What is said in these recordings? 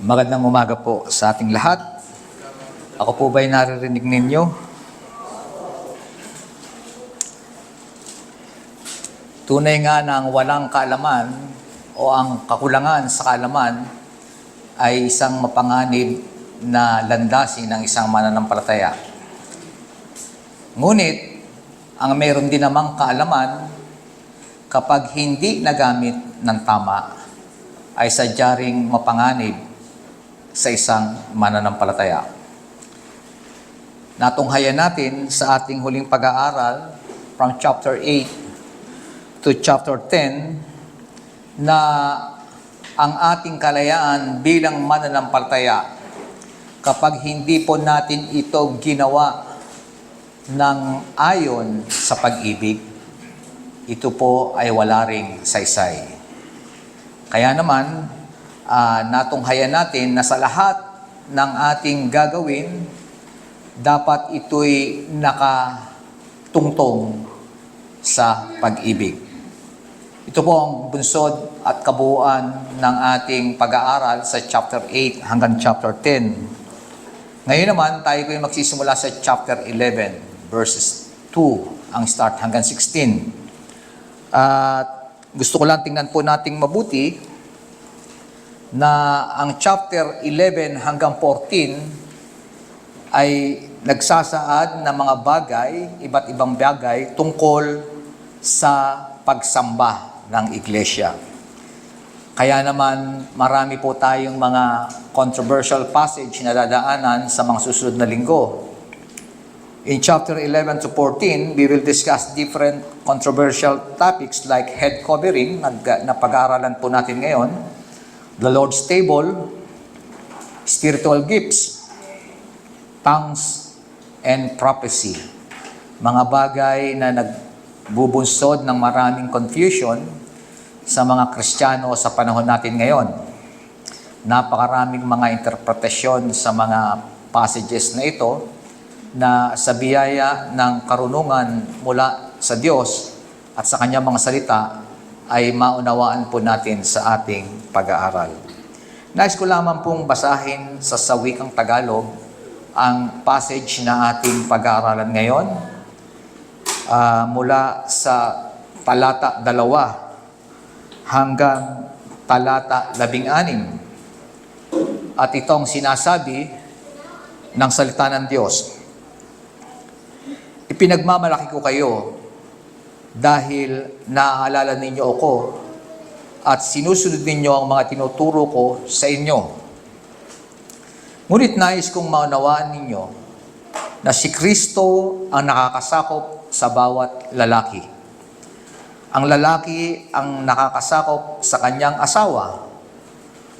Magandang umaga po sa ating lahat. Ako po ba'y naririnig ninyo? Tunay nga na ang walang kaalaman o ang kakulangan sa kaalaman ay isang mapanganib na landasin ng isang mananampalataya. Ngunit, ang meron din namang kaalaman kapag hindi nagamit ng tama ay sadya ring mapanganib sa isang mananampalataya. Natunghayan natin sa ating huling pag-aaral from chapter 8 to chapter 10 na ang ating kalayaan bilang mananampalataya kapag hindi po natin ito ginawa ng ayon sa pag-ibig, ito po ay wala ring saysay. Kaya naman, natunghayan natin na sa lahat ng ating gagawin, dapat ito'y nakatungtong sa pag-ibig. Ito po ang bunsod at kabuuan ng ating pag-aaral sa chapter 8 hanggang chapter 10. Ngayon naman, tayo ko'y magsisimula sa chapter 11, verses 2, ang start hanggang 16. At gusto ko lang tingnan po nating mabuti na ang chapter 11 hanggang 14 ay nagsasaad ng mga bagay, iba't ibang bagay, tungkol sa pagsamba ng iglesia. Kaya naman marami po tayong mga controversial passage na dadaanan sa mga susunod na linggo. In chapter 11 to 14, we will discuss different controversial topics like head covering, na pag-aaralan po natin ngayon, the Lord's table, spiritual gifts, tongues, and prophecy. Mga bagay na nagbubunsod ng maraming confusion sa mga Kristiyano sa panahon natin ngayon. Napakaraming mga interpretasyon sa mga passages na ito na sa biyaya ng karunungan mula sa Diyos at sa Kanyang mga salita ay maunawaan po natin sa ating pag-aaral. Nais ko lamang pong basahin sa sawikang Tagalog ang passage na ating pag-aaralan ngayon mula sa talata 2 hanggang talata 16. At itong sinasabi ng salita ng Diyos. Ipinagmamalaki ko kayo dahil naaalala ninyo ako at sinusunod ninyo ang mga tinuturo ko sa inyo. Ngunit nais kong maunawaan ninyo na si Kristo ang nakakasakop sa bawat lalaki. Ang lalaki ang nakakasakop sa kanyang asawa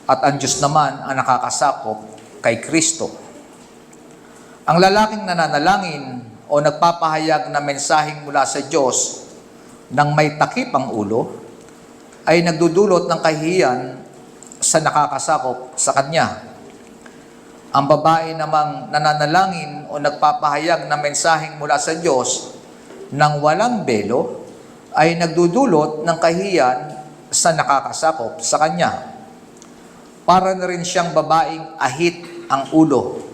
at ang Diyos naman ang nakakasakop kay Kristo. Ang lalaking nananalangin o nagpapahayag na mensaheng mula sa Diyos nang may takip ang ulo, ay nagdudulot ng kahihiyan sa nakakasakop sa kanya. Ang babae namang nananalangin o nagpapahayag na mensaheng mula sa Diyos nang walang belo, ay nagdudulot ng kahihiyan sa nakakasakop sa kanya. Para na rin siyang babaeng ahit ang ulo.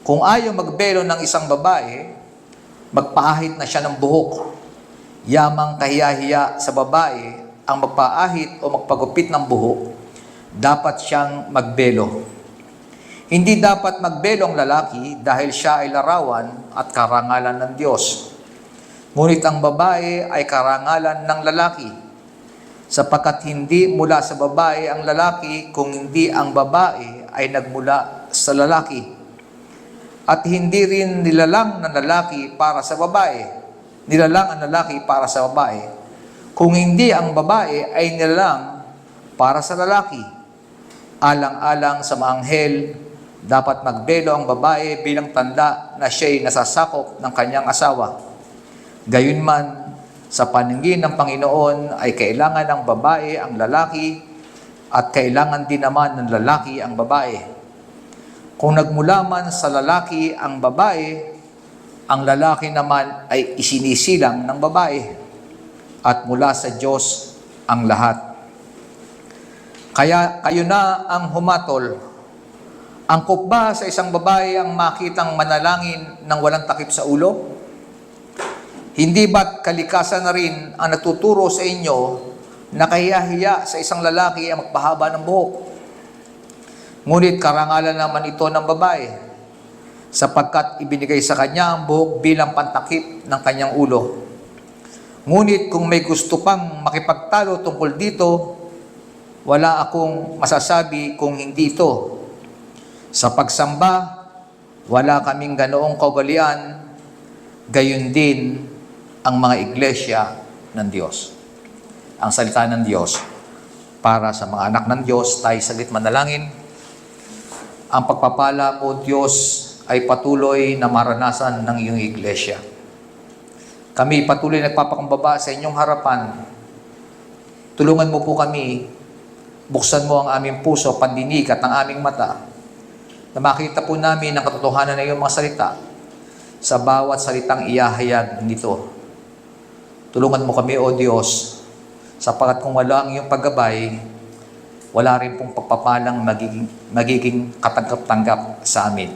Kung ayaw magbelo ng isang babae, magpaahit na siya ng buhok. Yamang kahiya-hiya sa babae ang magpaahit o magpagupit ng buhok, dapat siyang magbelo. Hindi dapat magbelo ang lalaki dahil siya ay larawan at karangalan ng Diyos. Ngunit ang babae ay karangalan ng lalaki, sapagkat hindi mula sa babae ang lalaki kung hindi ang babae ay nagmula sa lalaki. At hindi rin nilalang ng lalaki para sa babae. Nilalang ang lalaki para sa babae, kung hindi ang babae ay nilalang para sa lalaki. Alang-alang sa mga anghel, dapat magbelo ang babae bilang tanda na siya'y nasasakop ng kanyang asawa. Gayunman, sa paningin ng Panginoon ay kailangan ng babae ang lalaki at kailangan din naman ng lalaki ang babae. Kung nagmula man sa lalaki ang babae, ang lalaki naman ay isinisilang ng babae at mula sa Diyos ang lahat. Kaya kayo na ang humatol. Angkop ba sa isang babae ang makitang manalangin ng walang takip sa ulo? Hindi ba't kalikasan na rin ang nagtuturo sa inyo na kahiya-hiya sa isang lalaki ang magpahaba ng buhok? Ngunit karangalan naman ito ng babae, sapagkat ibinigay sa kanya ang buhok bilang pantakip ng kanyang ulo. Ngunit kung may gusto pang makipagtalo tungkol dito, wala akong masasabi kung hindi ito. Sa pagsamba, wala kaming ganoong kaugalian, gayon din ang mga iglesia ng Diyos. Ang salita ng Diyos para sa mga anak ng Diyos, tayo saglit manalangin. Ang pagpapala po Diyos ay patuloy na maranasan ng iyong iglesia. Kami patuloy nagpapakumbaba sa inyong harapan. Tulungan mo po kami, buksan mo ang aming puso, pandinig at ang aming mata, na makita po namin ang katotohanan ng iyong mga salita sa bawat salitang iyahayag nito. Tulungan mo kami, O Diyos, sapagkat kung wala ang iyong paggabay, wala rin pong pagpapalang magiging katanggap-tanggap sa amin.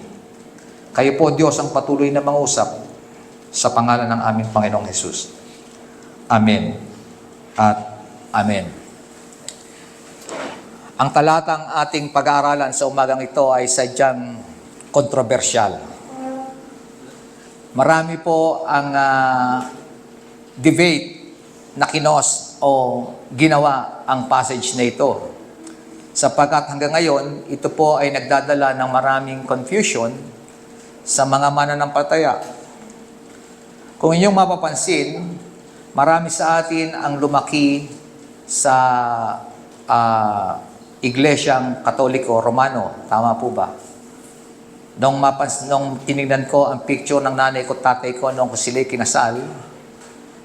Kayo po, Diyos, ang patuloy na mangusap sa pangalan ng aming Panginoong Hesus. Amen at Amen. Ang talatang ating pag-aaralan sa umagang ito ay sadyang kontrobersyal. Marami po ang debate na kinos o ginawa ang passage na ito. Sapagkat hanggang ngayon, ito po ay nagdadala ng maraming confusion sa mga mananampalataya. Kung inyong mapapansin, marami sa atin ang lumaki sa Iglesyang Katoliko Romano. Tama po ba? Nung tinignan ko ang picture ng nanay ko, tatay ko, nung sila'y kinasal,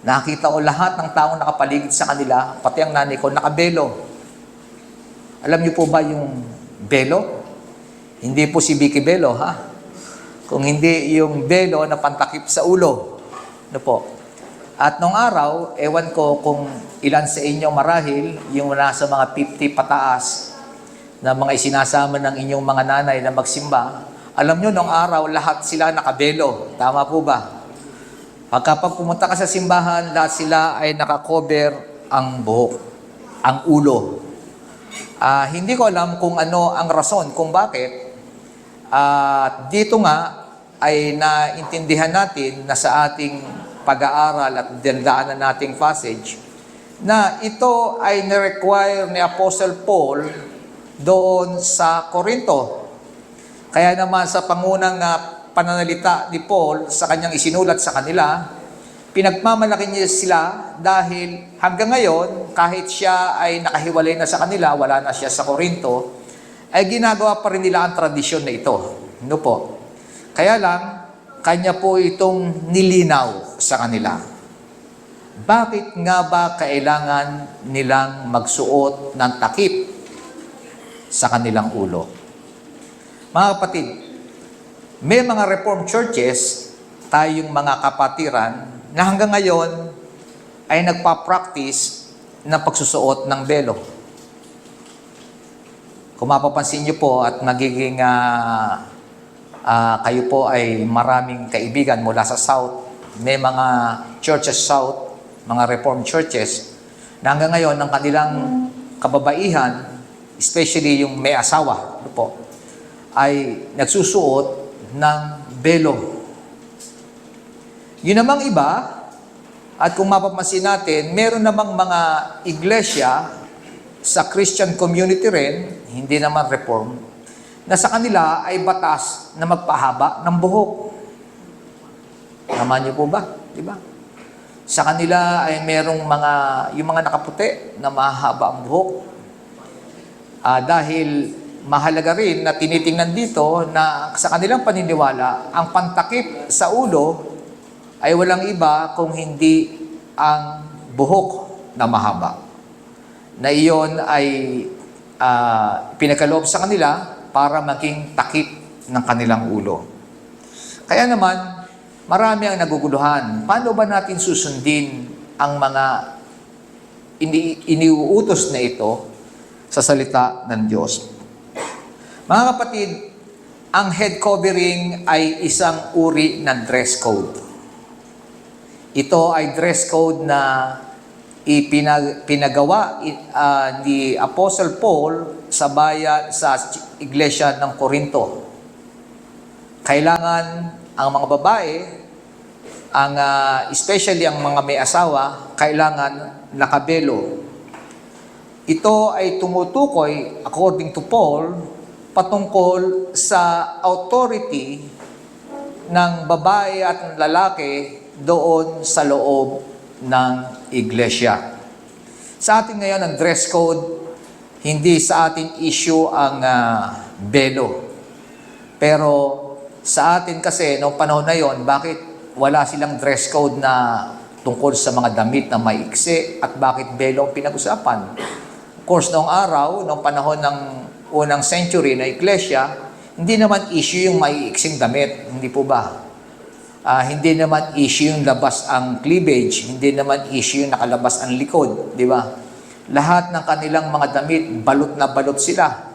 nakita ko lahat ng taong nakapaligid sa kanila, pati ang nanay ko, nakabelo. Alam niyo po ba yung belo? Hindi po si Vicky Belo, ha? Kung hindi yung belo na pantakip sa ulo. Ano po? At nung araw, ewan ko kung ilan sa inyo marahil, yung nasa mga 50 pataas na mga isinasama ng inyong mga nanay na magsimba, alam nyo, nung araw, lahat sila nakabelo. Tama po ba? Pagkapag pumunta ka sa simbahan, lahat sila ay nakakover ang buhok, ang ulo. Hindi ko alam kung ano ang rason, kung bakit. Dito nga ay naintindihan natin na sa ating pag-aaral at dinadaanan nating passage na ito ay ni-require ni Apostle Paul doon sa Corinto. Kaya naman sa pangunang pananalita ni Paul sa kanyang isinulat sa kanila, pinagmamalaki niya sila dahil hanggang ngayon, kahit siya ay nakahiwalay na sa kanila, wala na siya sa Corinto, ay ginagawa pa rin nila ang tradisyon na ito. Ano po? Kaya lang, kanya po itong nilinaw sa kanila. Bakit nga ba kailangan nilang magsuot ng takip sa kanilang ulo? Mga kapatid, may mga Reformed churches, tayong mga kapatiran, na hanggang ngayon ay nagpa-practice ng pagsusuot ng belo. Kung mapapansin niyo po at magiging kayo po ay maraming kaibigan mula sa South, may mga churches South, mga Reformed churches, na hanggang ngayon ang kanilang kababaihan, especially yung may asawa, po, ay nagsusuot ng belo. Yun namang iba, at kung mapapansin natin, meron namang mga iglesia sa Christian community rin, hindi naman Reform, na sa kanila ay batas na magpahaba ng buhok. Naman niyo po ba? Di ba? Sa kanila ay merong yung mga nakaputi na mahaba ang buhok. Dahil mahalaga rin na tinitingnan dito na sa kanilang paniniwala, ang pantakip sa ulo ay walang iba kung hindi ang buhok na mahaba. Na iyon ay pinagkaloob sa kanila para maging takip ng kanilang ulo. Kaya naman, marami ang naguguluhan. Paano ba natin susundin ang mga iniuutos na ito sa salita ng Diyos. Mga kapatid, ang head covering ay isang uri ng dress code. Ito ay dress code na pinagawa ni Apostle Paul sa iglesia ng Corinto. Kailangan ang mga babae, especially ang mga may asawa, kailangan nakabelo. Ito ay tumutukoy, according to Paul, patungkol sa authority ng babae at lalaki doon sa loob ng iglesia. Sa atin ngayon, ang dress code, hindi sa atin issue ang belo. Pero sa atin kasi, noong panahon na yon, bakit wala silang dress code na tungkol sa mga damit na maiksi at bakit belo ang pinag-usapan? Of course, noong araw, noong panahon ng unang century na iglesia, hindi naman issue yung maiiksing damit, hindi po ba? Hindi naman issue yung labas ang cleavage, hindi naman issue yung nakalabas ang likod, di ba? Lahat ng kanilang mga damit, balot na balot sila.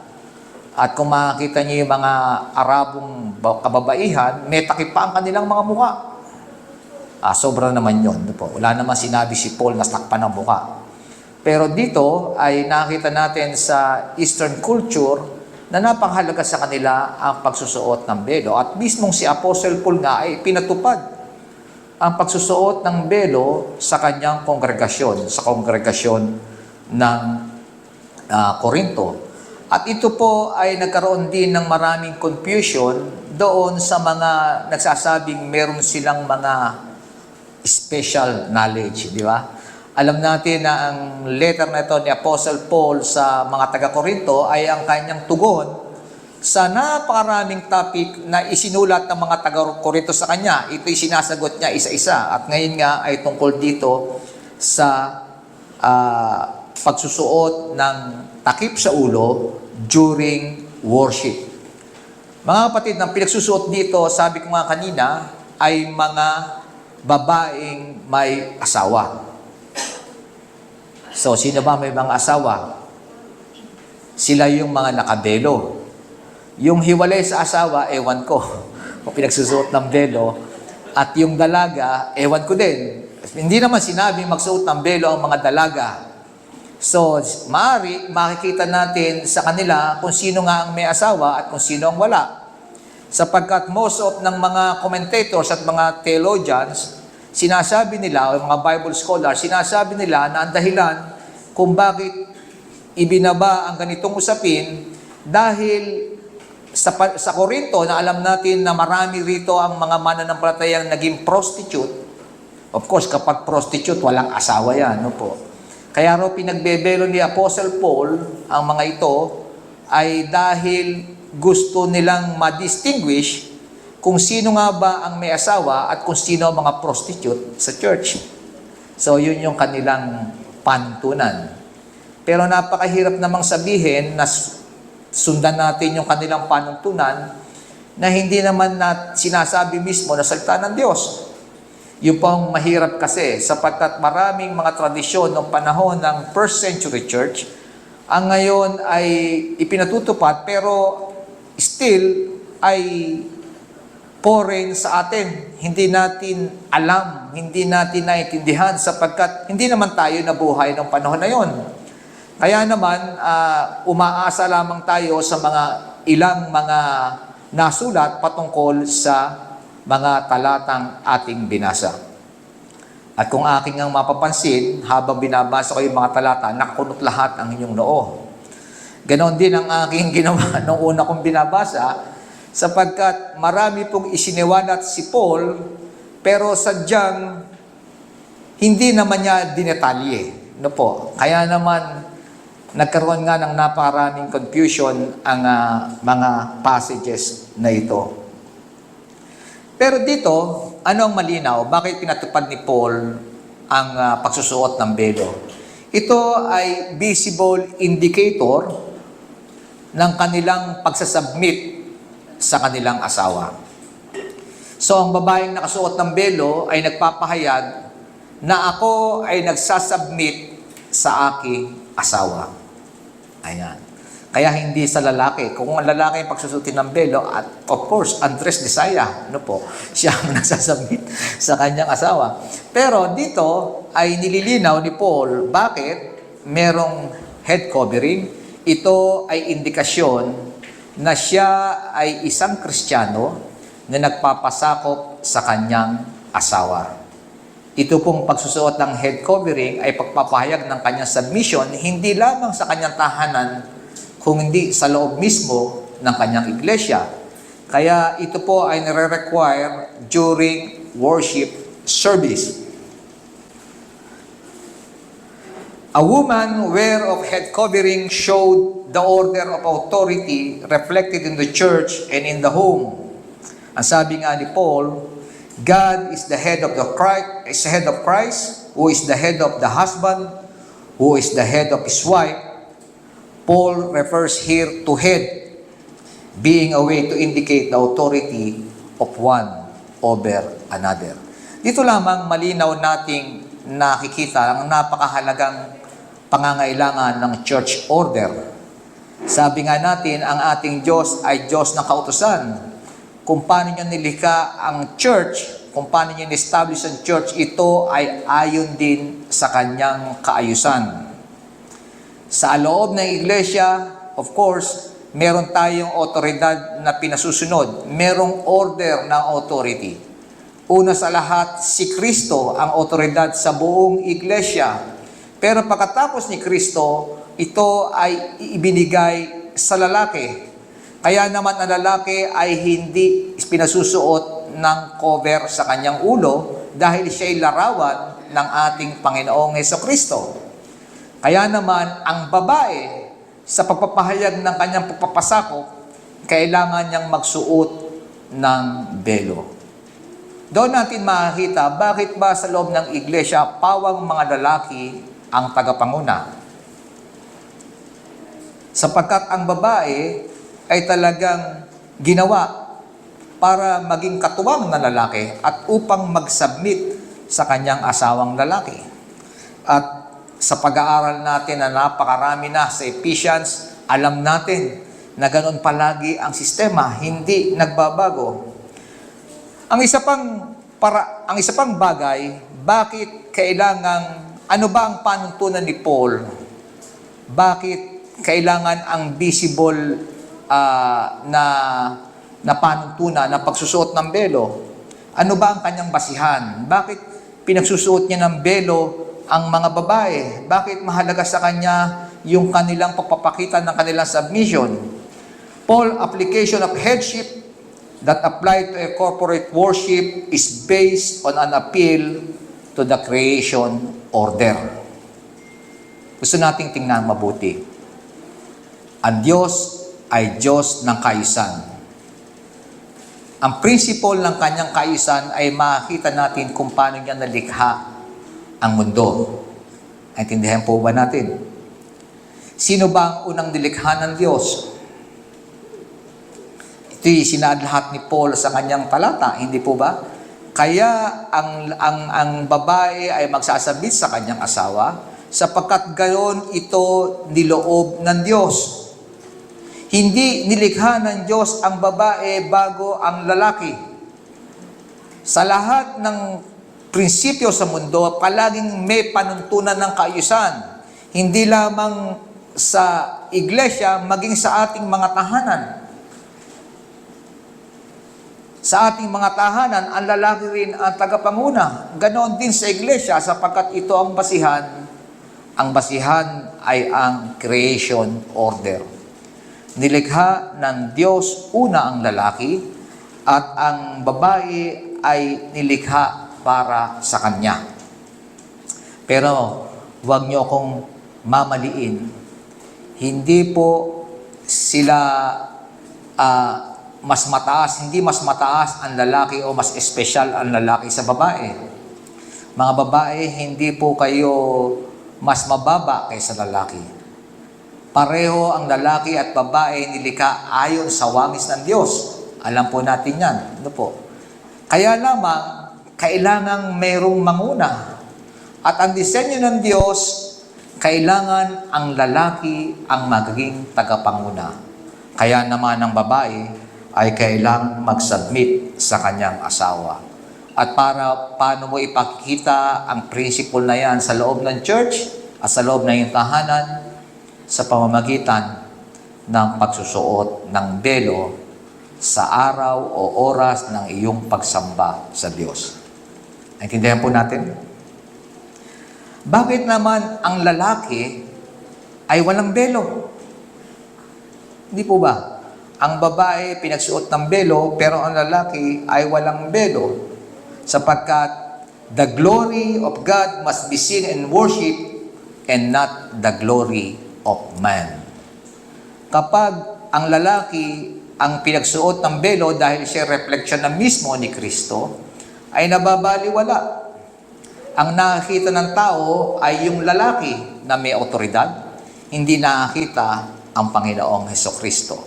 At kung makikita niyo yung mga Arabong kababaihan, may takip pa ang kanilang mga mukha. Sobra naman yun. Po. Wala naman sinabi si Paul na takpan ng mukha. Pero dito ay nakita natin sa Eastern culture na napakahalaga sa kanila ang pagsusuot ng belo. At mismong si Apostle Paul nga ay pinatupad ang pagsusuot ng belo sa kanyang kongregasyon, sa kongregasyon ng Corinto. At ito po ay nagkaroon din ng maraming confusion doon sa mga nagsasabing meron silang mga special knowledge, di ba? Alam natin na ang letter na ito ni Apostle Paul sa mga taga-Corinto ay ang kanyang tugon sa napakaraming topic na isinulat ng mga taga-Corinto sa kanya. Ito'y sinasagot niya isa-isa. At ngayon nga ay tungkol dito sa pagsusuot ng takip sa ulo during worship. Mga kapatid, ang pinagsusuot dito, sabi ko nga kanina, ay mga babaeng may asawa. So, sino ba may mga asawa? Sila yung mga nakabelo. Yung hiwalay sa asawa, ewan ko. Kung pinagsusuot ng belo. At yung dalaga, ewan ko din. Hindi naman sinabi magsuot ng belo ang mga dalaga. So, maaari, makikita natin sa kanila kung sino nga ang may asawa at kung sino ang wala. Sapagkat most of ng mga commentators at mga theologians, sinasabi nila, o mga Bible scholars, sinasabi nila na ang dahilan kung bakit ibinaba ang ganitong usapin dahil sa Corinto na alam natin na marami rito ang mga mananampalatayang naging prostitute. Of course, kapag prostitute, walang asawa yan. No po? Kaya raw pinagbebelo ni Apostle Paul ang mga ito ay dahil gusto nilang ma-distinguish kung sino nga ba ang may asawa at kung sino ang mga prostitute sa church. So, yun yung kanilang pantunan. Pero napakahirap namang sabihin na sundan natin yung kanilang panuntunan na hindi naman sinasabi mismo na salita ng Diyos. Yung pang mahirap kasi sapagkat maraming mga tradisyon ng panahon ng first century church ang ngayon ay ipinatutupad pero still ay foreign sa atin. Hindi natin alam, hindi natin naiintindihan sapagkat hindi naman tayo nabuhay ng panahon na yon. Kaya naman, umaasa lamang tayo sa ilang mga nasulat patungkol sa mga talatang ating binasa. At kung aking ang mapapansin, habang binabasa ko yung mga talata, nakakunot lahat ang inyong noo. Ganon din ang aking ginawa nung una kong binabasa, sapagkat marami pong isiniwalat si Paul, pero sadyang hindi naman niya dinetalye. No po? Kaya naman, nagkaroon nga ng napakaraming confusion ang mga passages na ito. Pero dito, ano ang malinaw? Bakit pinatupad ni Paul ang pagsusuot ng belo? Ito ay visible indicator ng kanilang pagsasubmit sa kanilang asawa. So, ang babaeng nakasuot ng belo ay nagpapahayag na ako ay nagsasubmit sa aking asawa. Ayan. Kaya hindi sa lalaki. Kung ang lalaki ang pagsusutin ng belo, at of course, Andres Desaya, ano po, siya ang nasasabit sa kanyang asawa. Pero dito ay nililinaw ni Paul, bakit merong head covering? Ito ay indikasyon na siya ay isang Kristiyano na nagpapasakop sa kanyang asawa. Ito pong pagsusuot ng head covering ay pagpapahayag ng kanyang submission, hindi lamang sa kanyang tahanan, kung hindi sa loob mismo ng kanyang iglesia. Kaya ito po ay nire-require during worship service. A woman wear of head covering showed the order of authority reflected in the church and in the home. Ang sabi nga ni Paul, God is the head of Christ, who is the head of the husband, who is the head of his wife. Paul refers here to head, being a way to indicate the authority of one over another. Dito lamang malinaw nating nakikita ang napakahalagang pangangailangan ng church order. Sabi nga natin, ang ating Diyos ay Diyos ng kautusan. Kung paano niya nilikha ang church, kung paano niya establish ang church, ito ay ayon din sa kanyang kaayusan. Sa loob ng iglesia, of course, meron tayong otoridad na pinasusunod. Merong order ng authority. Una sa lahat, si Kristo ang otoridad sa buong iglesia. Pero pagkatapos ni Kristo, ito ay ibinigay sa lalaki. Kaya naman ang lalaki ay hindi pinasusuot ng cover sa kanyang ulo dahil siya ay larawan ng ating Panginoong Hesukristo. Kaya naman, ang babae, sa pagpapahayag ng kanyang pagpapasakop, kailangan niyang magsuot ng belo. Doon natin makikita, bakit ba sa loob ng iglesia, pawang mga lalaki ang tagapanguna? Sapagkat ang babae ay talagang ginawa para maging katuwang na lalaki at upang mag-submit sa kanyang asawang lalaki. At sa pag-aaral natin na napakarami na sa Ephesians, alam natin na ganoon palagi ang sistema, hindi nagbabago. Ang isa pang bagay, bakit ano ba ang panuntunan ni Paul? Bakit kailangan ang visible na panuntunan, na pagsusuot ng belo? Ano ba ang kanyang basihan? Bakit pinagsusuot niya ng belo ang mga babae? Bakit mahalaga sa kanya yung kanilang pagpapakita ng kanilang submission? Paul, application of headship that apply to a corporate worship is based on an appeal to the creation order. Gusto nating tingnan mabuti. Ang Diyos ay Diyos ng kaayusan. Ang principle ng kanyang kaayusan ay makita natin kung paano niya nalikha ang mundo. Naintindihan po ba natin? Sino ba ang unang nilikha ng Diyos? Ito'y sinadlahat ni Paul sa kanyang talata, hindi po ba? Kaya ang babae ay magsasabit sa kanyang asawa, sapagkat gayon ito niloob ng Diyos. Hindi nilikha ng Diyos ang babae bago ang lalaki. Sa lahat ng prinsipyo sa mundo, palaging may panuntunan ng kaayusan. Hindi lamang sa iglesia, maging sa ating mga tahanan. Sa ating mga tahanan, ang lalaki rin ang tagapanguna. Ganon din sa iglesia, sapagkat ito ang basihan. Ang basihan ay ang creation order. Nilikha ng Diyos una ang lalaki, at ang babae ay nilikha para sa Kanya. Pero, huwag niyo akong mamaliin. Hindi po sila mas mataas, hindi mas mataas ang lalaki o mas espesyal ang lalaki sa babae. Mga babae, hindi po kayo mas mababa kaysa lalaki. Pareho ang lalaki at babae nilikha ayon sa wangis ng Diyos. Alam po natin yan. Ano po? Kaya lamang, kailangang mayroong manguna. At ang disenyo ng Diyos, kailangan ang lalaki ang magiging tagapanguna. Kaya naman ang babae ay kailangang mag-submit sa kanyang asawa. At paano mo ipakikita ang principle na yan sa loob ng church at sa loob ng iyong tahanan? Sa pamamagitan ng pagsusuot ng belo sa araw o oras ng iyong pagsamba sa Diyos. Naintindihan po natin? Bakit naman ang lalaki ay walang belo? Hindi po ba? Ang babae pinagsuot ng belo, pero ang lalaki ay walang belo. Sapagkat the glory of God must be seen and worshipped and not the glory of man. Kapag ang lalaki ang pinagsuot ng belo dahil siya reflection na mismo ni Kristo, ay nababaliwala. Ang nakakita ng tao ay yung lalaki na may otoridad, hindi nakakita ang Panginoong Hesukristo.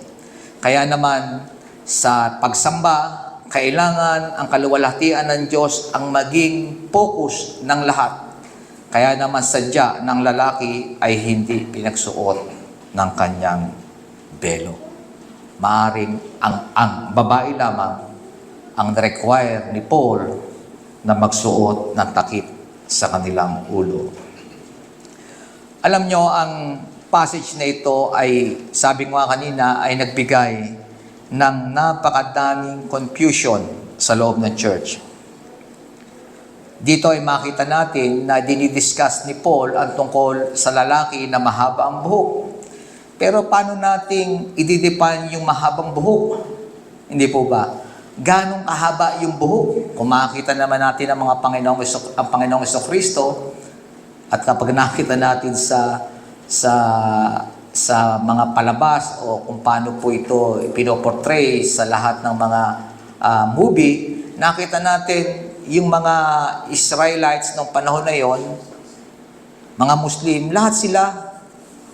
Kaya naman sa pagsamba, kailangan ang kaluwalhatian ng Diyos ang maging focus ng lahat. Kaya naman sadya ng lalaki ay hindi pinagsuot ng kanyang belo. Maaring ang babae lamang ang require ni Paul na magsuot ng takip sa kanilang ulo. Alam nyo, ang passage na ito ay, sabi ko nga kanina, ay nagbigay ng napakadaming confusion sa loob ng church. Dito ay makita natin na dinidiscuss ni Paul ang tungkol sa lalaki na mahaba ang buhok. Pero paano nating ididefine yung mahabang buhok? Hindi po ba? Ganong kahaba yung buhok? Kung makita naman natin ang Panginoong Hesukristo, at kapag nakita natin sa mga palabas o kung paano po ito pinoportray sa lahat ng mga movie, nakita natin yung mga Israelites noong panahon na yon, mga Muslim, lahat sila,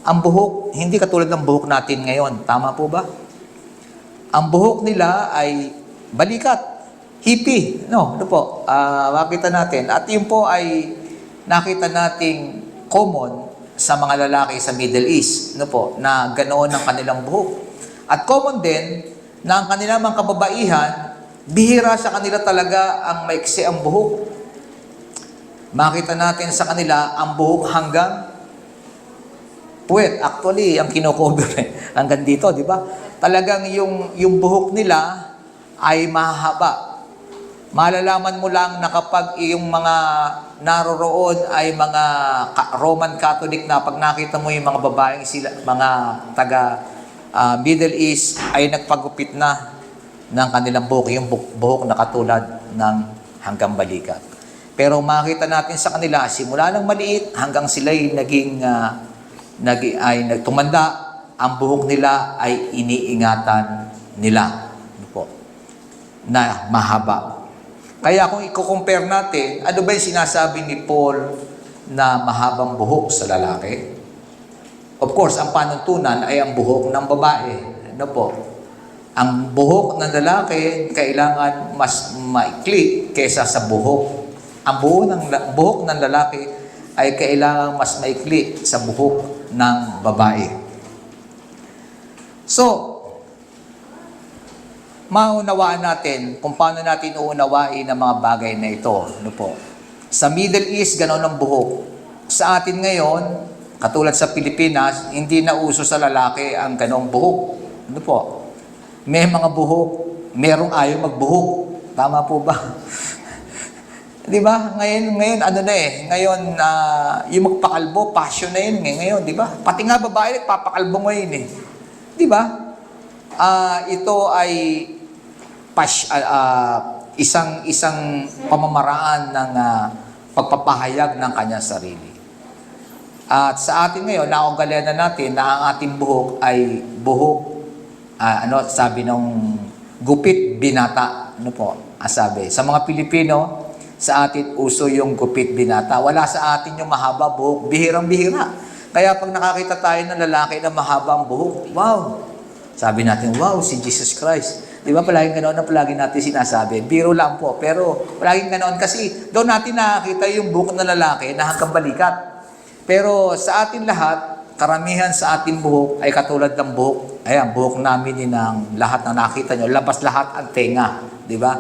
ang buhok, hindi katulad ng buhok natin ngayon. Tama po ba? Ang buhok nila ay balikat, hippie. Ano po? Makita natin. At yun po ay nakita nating common sa mga lalaki sa Middle East. Na ganoon ang kanilang buhok. At common din na ang kanilang mga kababaihan, bihira sa kanila talaga ang maiksi ang buhok. Makita natin sa kanila ang buhok hanggang puwet. Actually, ang kinocover hanggang dito, di ba? Talagang yung buhok nila ay mahaba. Malalaman mo lang na kapag yung mga naroroon ay mga Roman Catholic na pag nakita mo yung mga babaeng sila, mga taga Middle East ay nagpagupit na ng kanilang buhok, yung buhok na katulad ng hanggang balikat. Pero makita natin sa kanila, simula ng maliit hanggang sila'y tumanda, ang buhok nila ay iniingatan nila na mahaba. Kaya kung i-compare natin, ano ba yung sinasabi ni Paul na mahabang buhok sa lalaki? Of course, ang panuntunan ay ang buhok ng babae. Ang buhok ng lalaki kailangan mas maikli kaysa sa buhok. Ang buhok ng lalaki ay kailangan mas maikli sa buhok ng babae. So, maunawaan natin kung paano natin uunawain ang mga bagay na ito. Sa Middle East, ganoon ang buhok. Sa atin ngayon, katulad sa Pilipinas, hindi na uso sa lalaki ang ganoong buhok. May mga buhok, merong ayaw magbuhok. Tama po ba? Di ba? Ngayon Ngayon, yung magpakalbo, passion na yun ngayon, di ba? Pati nga babae, papakalbo ngayon eh. Di ba? Ito ay isang pamamaraan ng pagpapahayag ng kanyang sarili. At sa atin ngayon, naugalian na natin na ang ating buhok ay buhok, sabi ng gupit binata. Sabi. Sa mga Pilipino, sa atin uso yung gupit binata. Wala sa atin yung mahaba buhok, bihirang-bihira. Kaya pag nakakita tayo ng lalaki na mahaba ang buhok, wow! Sabi natin, wow, si Jesus Christ. Di ba palaging ganoon na palagi natin sinasabi? Biro lang po, pero palaging ganoon kasi doon natin nakakita yung buhok ng lalaki na hanggang balikat. Pero sa atin lahat, karamihan sa ating buhok ay katulad ng buhok. Ayan, buhok namin yun ang lahat na nakita nyo. Labas lahat ang tenga. Di ba?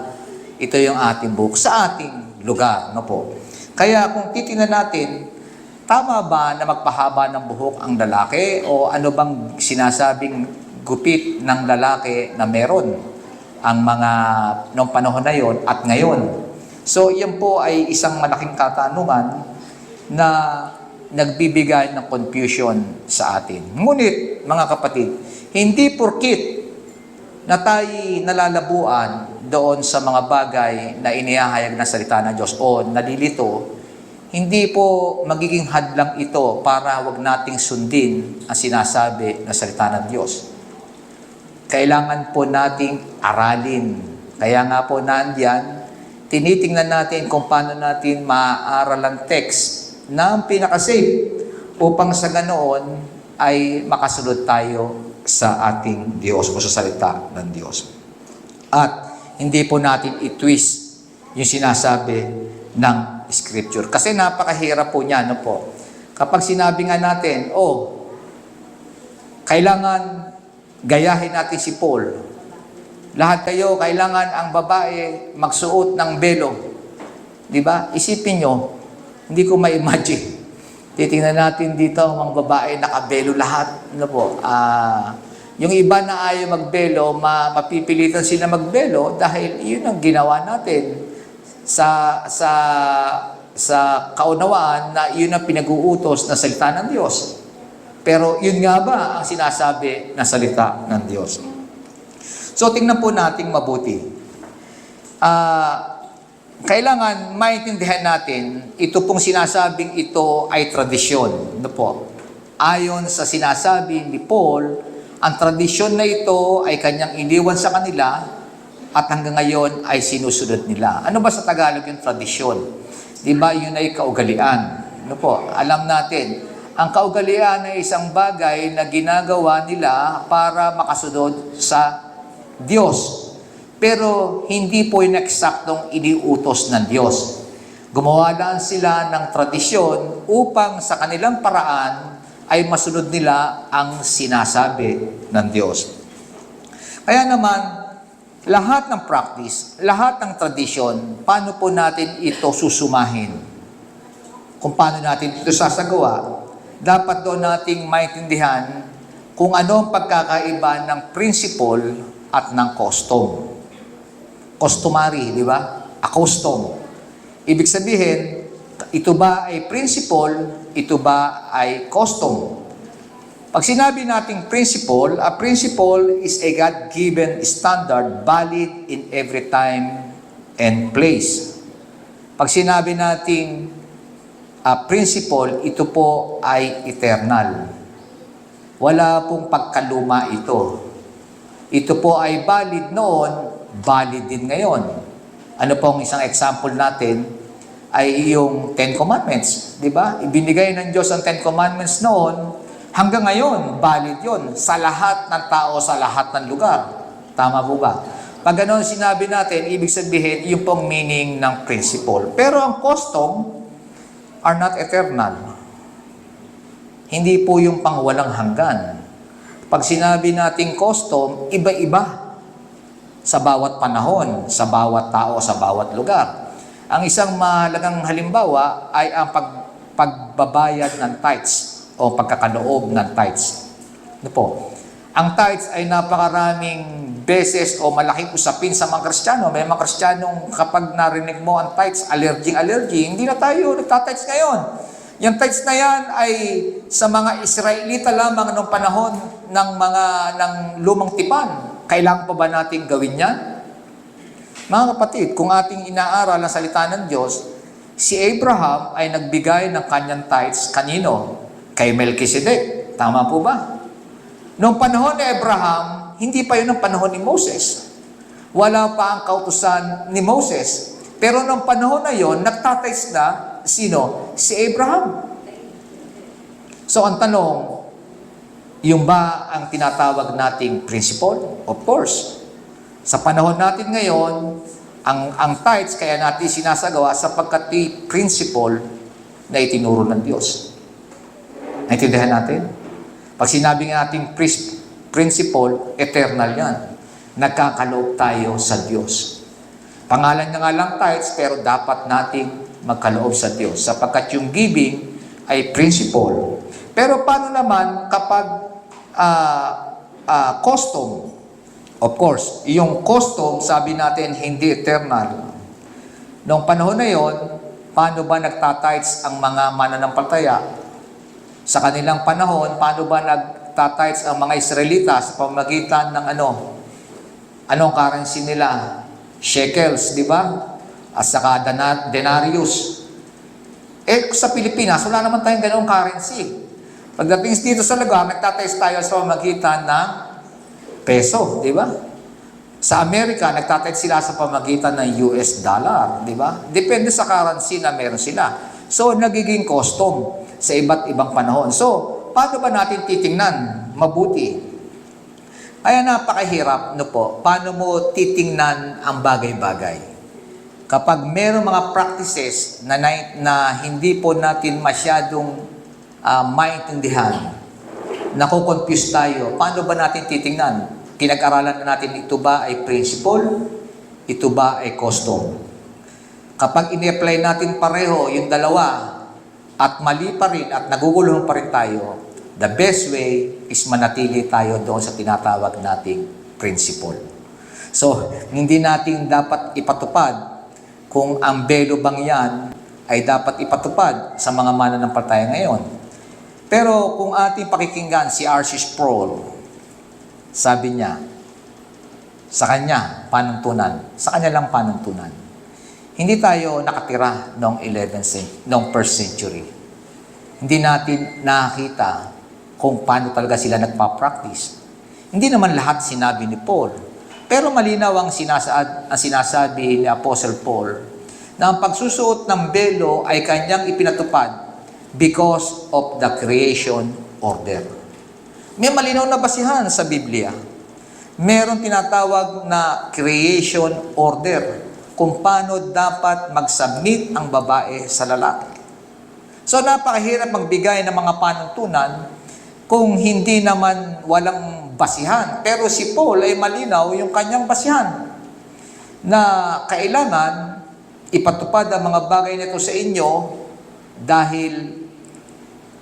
Ito yung ating buhok sa ating lugar. No po? Kaya kung titingnan natin, tama ba na magpahaba ng buhok ang lalaki? O ano bang sinasabing gupit ng lalaki na meron ang mga noong panahon na yon at ngayon? So, yan po ay isang malaking katanungan na nagbibigay ng confusion sa atin. Ngunit, mga kapatid, hindi porkit na tayo nalalabuan doon sa mga bagay na inihahayag na salita ng Diyos o nalilito, hindi po magiging hadlang ito para wag nating sundin ang sinasabi na salita ng Diyos. Kailangan po nating aralin. Kaya nga po nandiyan, tinitingnan natin kung paano natin maaaral ang text na ang pinaka-safe upang sa ganoon ay makasunod tayo sa ating Diyos o sa salita ng Diyos. At hindi po natin i-twist yung sinasabi ng Scripture. Kasi napakahirap po niya, no po? Kapag sinabi nga natin, kailangan gayahin natin si Paul. Lahat kayo, kailangan ang babae magsuot ng belo. Di ba? Isipin nyo, hindi ko ma-imagine. Titingnan natin dito, mga babae, nakabelo lahat. Ano po? Yung iba na ayaw magbelo, mapipilitan sila magbelo dahil yun ang ginawa natin sa kaunawaan na yun ang pinag-uutos na salita ng Diyos. Pero yun nga ba ang sinasabi na salita ng Diyos? So, tingnan po natin mabuti. Kailangan maintindihan natin, ito pong sinasabing ito ay tradisyon. Ano po? Ayon sa sinasabi ni Paul, ang tradisyon na ito ay kanyang iniwan sa kanila at hanggang ngayon ay sinusunod nila. Ano ba sa Tagalog yung tradisyon? Di ba yun ay kaugalian? Ano po? Alam natin, ang kaugalian ay isang bagay na ginagawa nila para makasunod sa Diyos. Pero hindi po yung eksaktong iniutos ng Diyos. Gumawa lang sila ng tradisyon upang sa kanilang paraan ay masunod nila ang sinasabi ng Diyos. Kaya naman, lahat ng practice, lahat ng tradisyon, paano po natin ito susumahin? Kung paano natin ito sasagawa, dapat doon nating maintindihan kung ano ang pagkakaiba ng principle at ng custom. Customary, di ba? A custom. Ibig sabihin, ito ba ay principle, ito ba ay custom? Pag sinabi nating principle, a principle is a God-given standard valid in every time and place. Pag sinabi nating principle, ito po ay eternal. Wala pong pagkaluma ito. Ito po ay valid noon, valid din ngayon. Ano pong isang example natin ay yung Ten Commandments. Di ba? Ibinigay ng Diyos ang Ten Commandments noon, hanggang ngayon, valid yon sa lahat ng tao, sa lahat ng lugar. Tama po ba? Pag gano'n sinabi natin, ibig sabihin, yung pong meaning ng principle. Pero ang custom are not eternal. Hindi po yung pangwalang hanggan. Pag sinabi nating custom, iba-iba sa bawat panahon, sa bawat tao, sa bawat lugar. Ang isang mahalagang halimbawa ay ang pagbabayad ng tithes o pagkakaloob ng tithes. Ano po? Ang tithes ay napakaraming beses o malaking usapin sa mga Kristiyano. May mga Kristiyanong kapag narinig mo ang tithes, allergy, hindi na tayo nagtitithes ngayon. Yung tithes na yan ay sa mga Israelita lamang noong panahon ng lumang tipan. Kailangan pa ba natin gawin yan? Mga kapatid, kung ating inaaral ang salita ng Diyos, si Abraham ay nagbigay ng kanyang tithes kanino? Kay Melchizedek. Tama po ba? Noong panahon ni Abraham, hindi pa yun ang panahon ni Moses. Wala pa ang kautusan ni Moses. Pero noong panahon na yon, nagtithes na sino? Si Abraham. So ang tanong, yung ba ang tinatawag nating principle? Of course. Sa panahon natin ngayon, ang tithes kaya natin sinasagawa sapagkat principle na itinuro ng Diyos. Naintindihan natin? Pag sinabing ating principle, eternal yan. Nagkakaloob tayo sa Diyos. Pangalan niya nga lang tithes, pero dapat nating magkaloob sa Diyos. Sapagkat yung giving ay principle. Pero paano naman kapag custom? Of course, yung custom, sabi natin, hindi eternal. Noong panahon na yon, paano ba nagtatites ang mga mananampalataya? Sa kanilang panahon, paano ba nagtatites ang mga Israelita sa pamamagitan ng anong currency nila? Shekels, di ba? At saka denarius. Sa Pilipinas, wala naman tayong ganong currency. Pagdating dito sa lugar, nagtatites tayo sa pamamagitan ng peso, di ba? Sa Amerika, nagtatites sila sa pamamagitan ng US dollar, di ba? Depende sa currency na meron sila. So, nagiging custom sa iba't ibang panahon. So, paano ba natin titingnan mabuti? Ay, napakahirap, po. Paano mo titingnan ang bagay-bagay? Kapag meron mga practices na hindi po natin masyadong maintindihan, nakukonfuse tayo, paano ba natin titingnan? Pinag-aralan na natin, ito ba ay principle? Ito ba ay custom? Kapag ini-apply natin pareho yung dalawa, at mali pa rin at naguguluhan pa rin tayo, the best way is manatili tayo doon sa tinatawag nating principle. So, hindi natin dapat ipatupad kung ang belo bang yan ay dapat ipatupad sa mga mananampalataya ngayon. Pero kung ating pakikinggan si R.C. Sproul, sabi niya, sa kanya lang panuntunan. Hindi tayo nakatira noong 1st century. Hindi natin nakita kung paano talaga sila nagpa-practice. Hindi naman lahat sinabi ni Paul. Pero malinaw ang sinasabi ni Apostle Paul na ang pagsusuot ng belo ay kanyang ipinatupad because of the creation order. May malinaw na basihan sa Biblia. Meron tinatawag na creation order kung paano dapat mag-submit ang babae sa lalaki. So, napakahirap magbigay ng mga panuntunan kung hindi naman walang basihan. Pero si Paul ay malinaw yung kanyang basihan na kailangan ipatupad ang mga bagay nito sa inyo dahil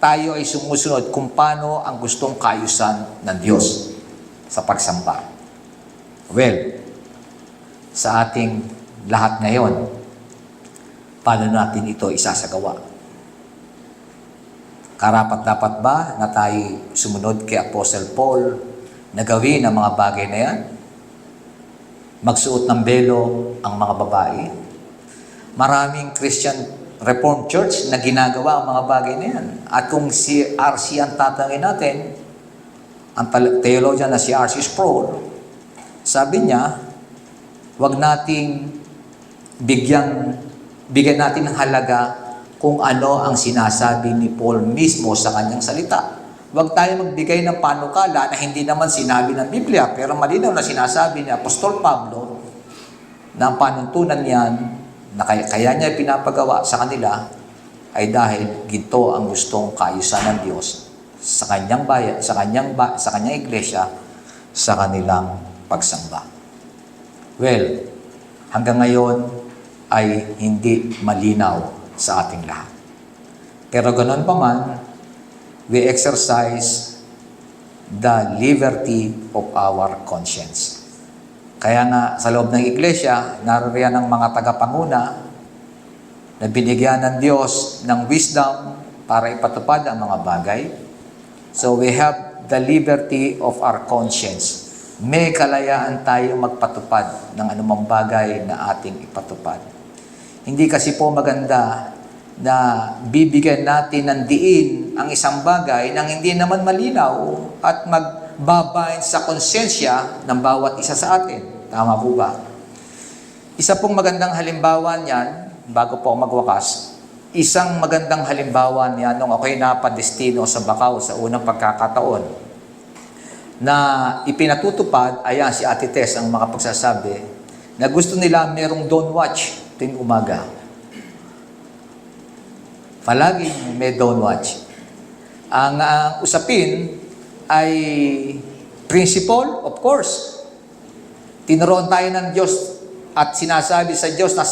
tayo ay sumusunod kung paano ang gustong kaayusan ng Diyos sa pagsamba. Well, sa ating lahat ngayon, paano natin ito isasagawa? Karapat-dapat ba na tayo sumunod kay Apostle Paul na gawin ang mga bagay na yan? Magsuot ng belo ang mga babae? Maraming Christian Reformed Church na ginagawa ang mga bagay na yan. At kung si R.C. ang tatangin natin, ang theologian na si R.C. Sproul, sabi niya, wag nating bigyan natin ng halaga kung ano ang sinasabi ni Paul mismo sa kanyang salita. Huwag tayo magbigay ng panukala na hindi naman sinabi ng Biblia, pero malinaw na sinasabi ni Apostol Pablo na ang panuntunan niyan na kaya niya pinapagawa sa kanila ay dahil ginto ang gustong kaayusan ng Diyos sa kanyang bayan, sa kanyang iglesia, sa kanilang pagsamba. Well, hanggang ngayon ay hindi malinaw sa ating lahat. Pero ganoon pa man, we exercise the liberty of our conscience. Kaya nga sa loob ng iglesia, naririyan ng mga tagapanguna na binigyan ng Diyos ng wisdom para ipatupad ang mga bagay. So we have the liberty of our conscience. May kalayaan tayo magpatupad ng anumang bagay na ating ipatupad. Hindi kasi po maganda na bibigyan natin ng diin ang isang bagay nang hindi naman malinaw at magbabain sa konsensya ng bawat isa sa atin. Tama po ba? Isa pong magandang halimbawa niyan, bago po magwakas, isang magandang halimbawa niyan nung ako'y napadestino sa Bacau sa unang pagkakataon na ipinatutupad, ayan si Ate Tess ang makapagsasabi, na gusto nila merong dawn watch tuwing umaga. Palaging may dawn watch. Ang usapin ay principle, of course. Tinuruan tayo ng Diyos at sinasabi sa Diyos na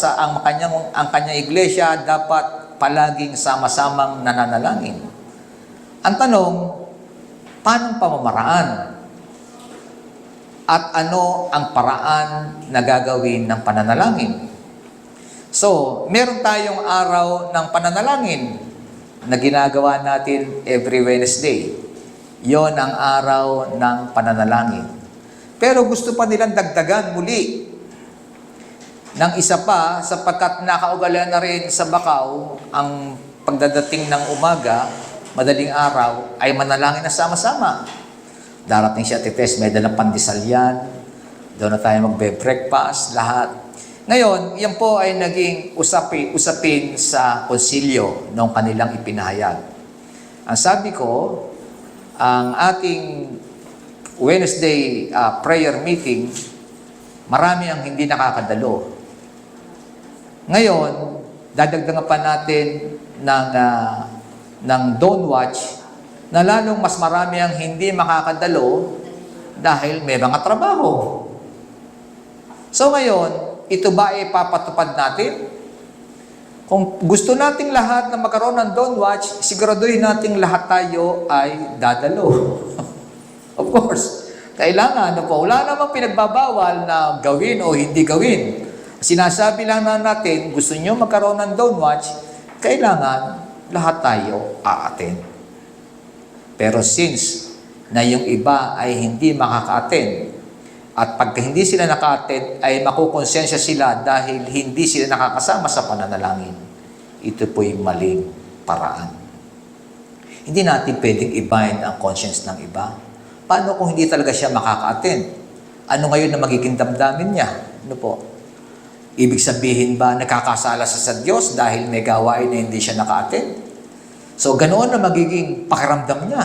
ang kanyang iglesia dapat palaging sama-samang nananalangin. Ang tanong, paano pamamaraan? At ano ang paraan na gagawin ng pananalangin? So, meron tayong araw ng pananalangin na ginagawa natin every Wednesday. Yon ang araw ng pananalangin. Pero gusto pa nilang dagdagan muli ng isa pa sapagkat nakaugalian na rin sa Bacau ang pagdadating ng umaga, madaling araw, ay manalangin na sama-sama. Darating siya Tites, may dalang pandesal yan. Doon na tayo magbe-breakfast, lahat. Ngayon, yan po ay naging usapin sa konsilyo noong kanilang ipinahayag. Ang sabi ko, ang ating Wednesday prayer meeting, marami ang hindi nakakadalo. Ngayon, dadagdagan pa natin ng Dawn Watch na lalong mas marami ang hindi makakadalo dahil may mga trabaho. So ngayon, ito ba ay papatupad natin? Kung gusto nating lahat na magkaroon ng Dawn Watch, siguraduhin nating lahat tayo ay dadalo. Of course, kailangan po, wala namang pinagbabawal na gawin o hindi gawin. Sinasabi lang na natin, gusto nyo magkaroon ng Dawn Watch, kailangan lahat tayo a-attend. Pero since na yung iba ay hindi makaka-attend, at pagka hindi sila naka-attend, ay makukonsensya sila dahil hindi sila nakakasama sa pananalangin. Ito po yung maling paraan. Hindi natin pwedeng i-bind ang conscience ng iba. Paano kung hindi talaga siya makaka-attend? Ano ngayon na magiging damdamin niya? Ano po? Ibig sabihin ba nakakasala siya sa Diyos dahil may gawain na hindi siya naka-attend? So, ganoon na magiging pakiramdam niya.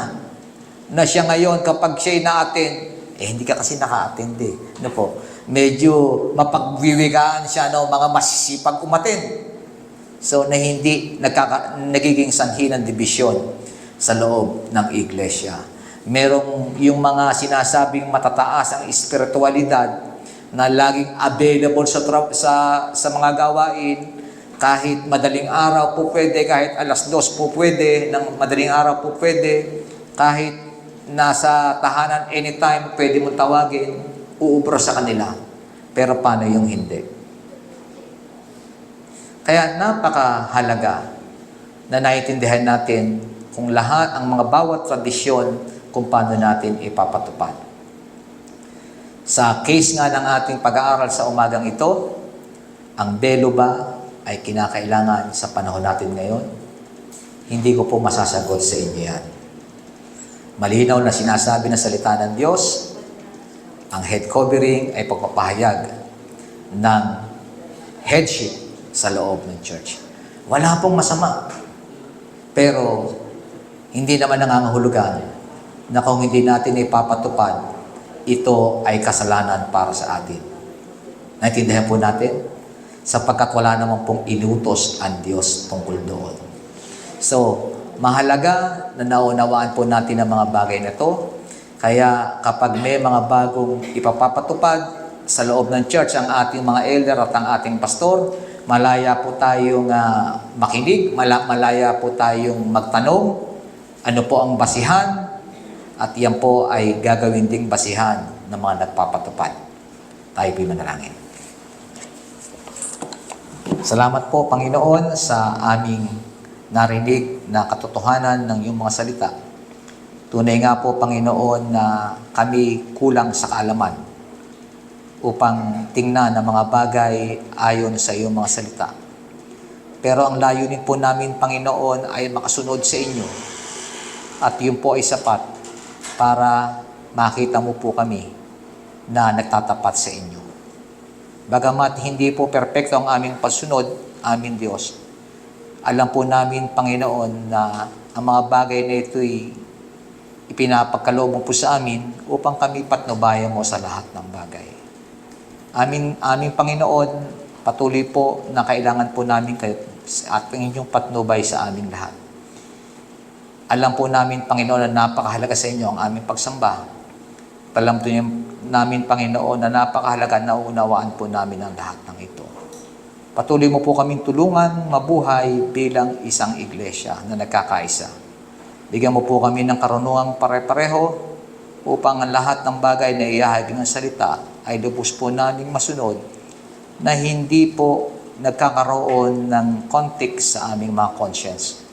Na siya ngayon, kapag siya'y na-attend, hindi ka kasi naka-attend eh. Ano po? Medyo mapagwiwigaan siya ng mga masisipag umattend. So, na hindi nagiging sanhi ng dibisyon sa loob ng iglesia. Merong yung mga sinasabing matataas ang espiritualidad na laging available sa mga gawain, kahit madaling araw po pwede, kahit alas 2 po pwede, ng madaling araw po pwede, kahit nasa tahanan anytime, pwede mong tawagin, uubra sa kanila. Pero paano yung hindi? Kaya napakahalaga na naiintindihan natin kung lahat ang mga bawat tradisyon kung paano natin ipapatupad. Sa case nga ng ating pag-aaral sa umagang ito, ang belo ba ay kinakailangan sa panahon natin ngayon? Hindi ko po masasagot sa inyo yan. Malinaw na sinasabi ng salita ng Diyos, ang head covering ay pagpapahayag ng headship sa loob ng church. Wala pong masama. Pero, hindi naman nangangahulugan na kung hindi natin ipapatupad, ito ay kasalanan para sa atin. Naintindihan po natin? Sapagkat wala naman pong inutos ang Diyos tungkol doon. So, mahalaga na naunawaan po natin ang mga bagay na ito. Kaya kapag may mga bagong ipapapatupad sa loob ng church ang ating mga elder at ang ating pastor, malaya po tayong makinig, malaya po tayong magtanong, ano po ang basihan, at yan po ay gagawin ding basihan ng mga nagpapatupad. Tayo po'y manalangin. Salamat po, Panginoon, sa aming narinig na katotohanan ng iyong mga salita. Tunay nga po, Panginoon, na kami kulang sa kaalaman upang tingnan ang mga bagay ayon sa iyong mga salita. Pero ang layunin po namin, Panginoon, ay makasunod sa inyo. At yun po ay sapat para makita mo po kami na nagtatapat sa inyo. Bagamat hindi po perpekto ang aming pagsunod, aming Diyos, alam po namin, Panginoon, na ang mga bagay na ito'y ipinapagkaloob mo po sa amin upang kami patnubayan mo sa lahat ng bagay. Aming Panginoon, patuloy po na kailangan po namin kayo at ang inyong patnubay sa aming lahat. Alam po namin, Panginoon, na napakahalaga sa inyo ang aming pagsamba. Alam po namin, Panginoon, na napakahalaga na uunawaan po namin ang lahat ng ito. Patuloy mo po kaming tulungan mabuhay bilang isang iglesia na nagkakaisa. Bigyan mo po kami ng karunungang pare-pareho upang ang lahat ng bagay na iahagi ng salita ay lubos po naming masunod na hindi po nagkakaroon ng context sa aming mga conscience.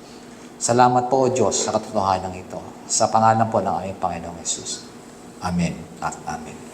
Salamat po, O Diyos, sa katotohanan ito. Sa pangalan po ng aming Panginoong Hesus. Amen at amen.